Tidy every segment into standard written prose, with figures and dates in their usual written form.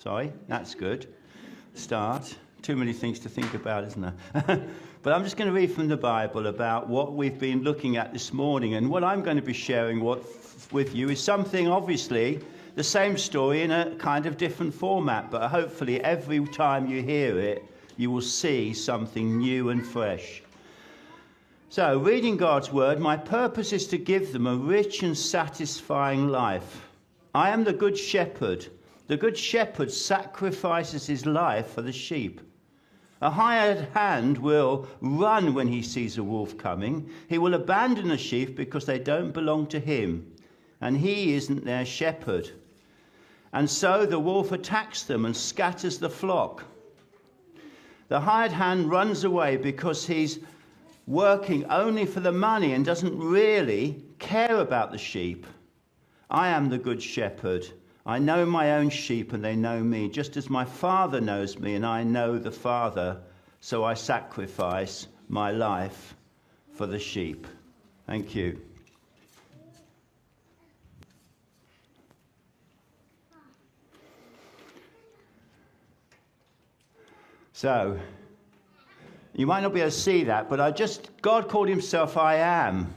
Sorry, that's good. Start. Too many things to think about, isn't there? But I'm just going to read from the Bible about what we've been looking at this morning. And what I'm going to be sharing with you is something, obviously, the same story in a kind of different format. But hopefully every time you hear it, you will see something new and fresh. So, reading God's word, my purpose is to give them a rich and satisfying life. I am the good shepherd. The good shepherd sacrifices his life for the sheep. A hired hand will run when he sees a wolf coming. He will abandon the sheep because they don't belong to him, and he isn't their shepherd. And so the wolf attacks them and scatters the flock. The hired hand runs away because he's working only for the money and doesn't really care about the sheep. I am the good shepherd. I know my own sheep and they know me, just as my Father knows me and I know the Father, so I sacrifice my life for the sheep. Thank you. So, you might not be able to see that, but God called himself I am.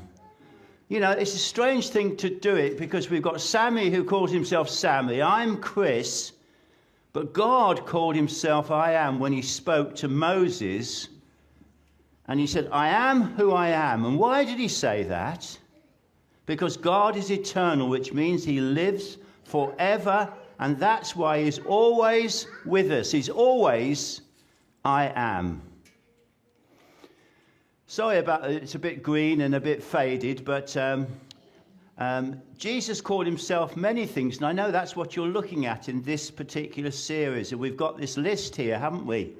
You know, it's a strange thing to do it because we've got Sammy who calls himself Sammy. I'm Chris, but God called himself I am when he spoke to Moses. And he said, I am who I am. And why did he say that? Because God is eternal, which means he lives forever. And that's why he's always with us. He's always I am. Sorry about it, it's a bit green and a bit faded, but Jesus called himself many things, and I know that's what you're looking at in this particular series. And we've got this list here, haven't we?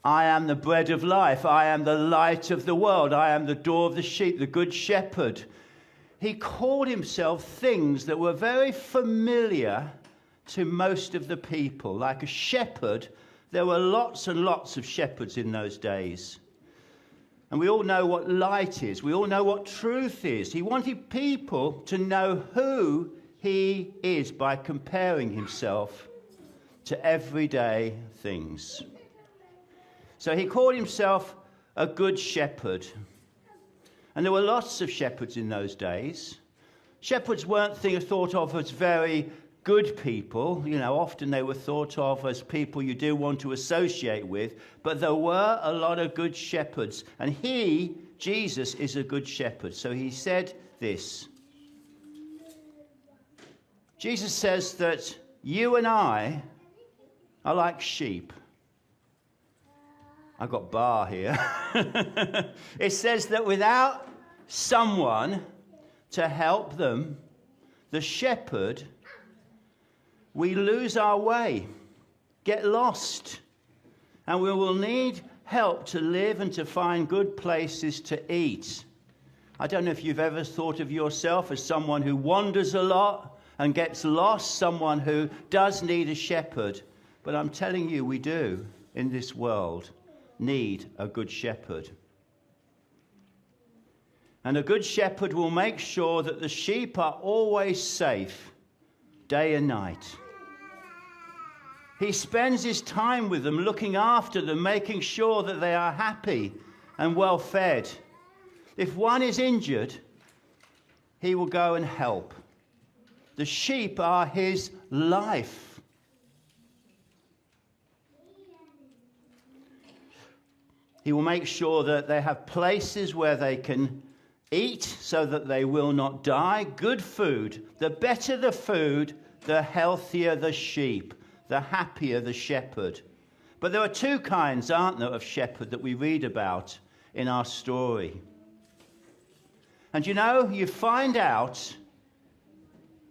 I am the bread of life. I am the light of the world. I am the door of the sheep, the good shepherd. He called himself things that were very familiar to most of the people. Like a shepherd, there were lots and lots of shepherds in those days. And we all know what light is. We all know what truth is. He wanted people to know who he is by comparing himself to everyday things. So he called himself a good shepherd. And there were lots of shepherds in those days. Shepherds weren't thought of as very good people. You know, often they were thought of as people you do want to associate with, but there were a lot of good shepherds, and Jesus is a good shepherd. So he said this. Jesus says that you and I are like sheep. I've got bar here. It says that without someone to help them, the shepherd, we lose our way, get lost, and we will need help to live and to find good places to eat. I don't know if you've ever thought of yourself as someone who wanders a lot and gets lost, someone who does need a shepherd, but I'm telling you, we do in this world need a good shepherd. And a good shepherd will make sure that the sheep are always safe, day and night. He spends his time with them, looking after them, making sure that they are happy and well fed. If one is injured, he will go and help. The sheep are his life. He will make sure that they have places where they can eat so that they will not die. Good food. The better the food, the healthier the sheep, the happier the shepherd. But there are two kinds, aren't there, of shepherd that we read about in our story. And you know, you find out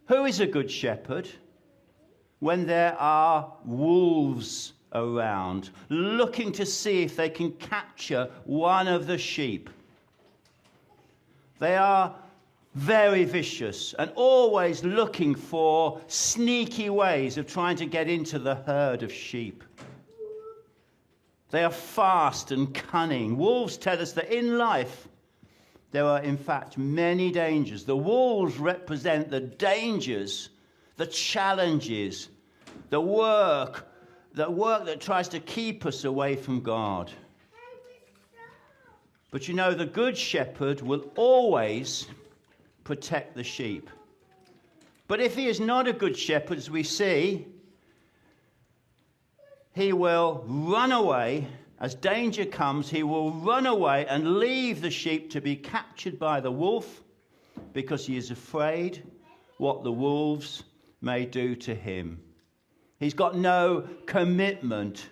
who is a good shepherd when there are wolves around, looking to see if they can capture one of the sheep. They are very vicious and always looking for sneaky ways of trying to get into the herd of sheep. They are fast and cunning. Wolves tell us that in life there are in fact many dangers. The wolves represent the dangers, the challenges, the work the work that tries to keep us away from God. But you know, the good shepherd will always protect the sheep. But if he is not a good shepherd, as we see, he will run away. As danger comes, he will run away and leave the sheep to be captured by the wolf because he is afraid what the wolves may do to him. He's got no commitment.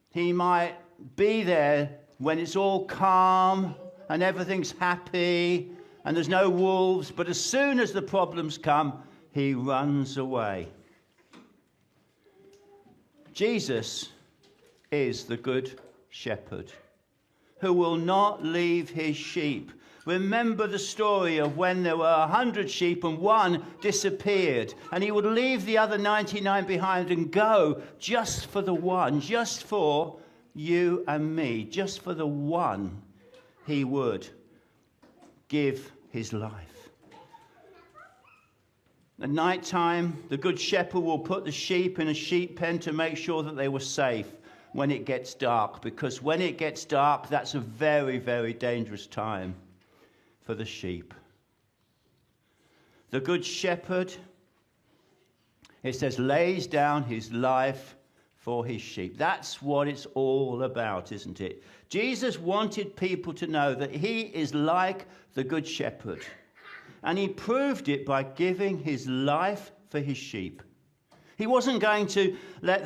He might be there when it's all calm and everything's happy and there's no wolves, but as soon as the problems come, he runs away. Jesus is the good shepherd who will not leave his sheep. Remember the story of when there were 100 sheep and one disappeared, and he would leave the other 99 behind and go just for the one, just for you and me, just for the one. He would give his life. At night time, the good shepherd will put the sheep in a sheep pen to make sure that they were safe when it gets dark, because when it gets dark, that's a very, very dangerous time for the sheep. The good shepherd, it says, lays down his life for his sheep. That's what it's all about, isn't it? Jesus wanted people to know that he is like the good shepherd. And he proved it by giving his life for his sheep. He wasn't going to let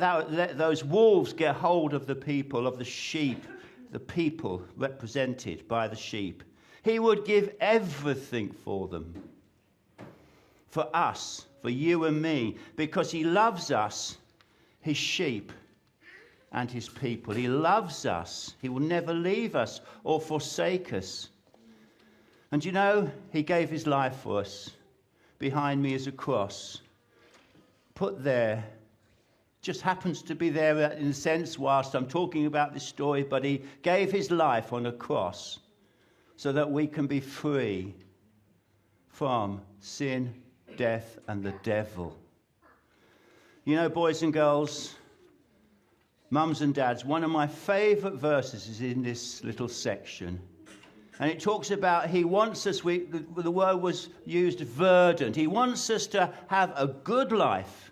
those wolves get hold of the people, of the sheep, the people represented by the sheep. He would give everything for them. For us, for you and me, because he loves us, his sheep and his people. He loves us. He will never leave us or forsake us. And you know, he gave his life for us. Behind me is a cross. Put there. Just happens to be there in a sense whilst I'm talking about this story, but he gave his life on a cross so that we can be free from sin, death, and the devil. You know, boys and girls, mums and dads, one of my favourite verses is in this little section. And it talks about he wants us, the word was used, verdant. He wants us to have a good life.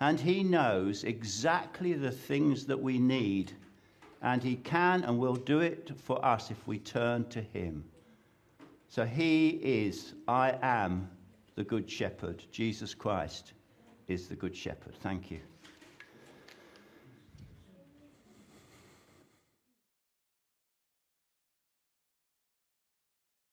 And he knows exactly the things that we need. And he can and will do it for us if we turn to him. So he is, I am the good shepherd. Jesus Christ is the good shepherd. Thank you.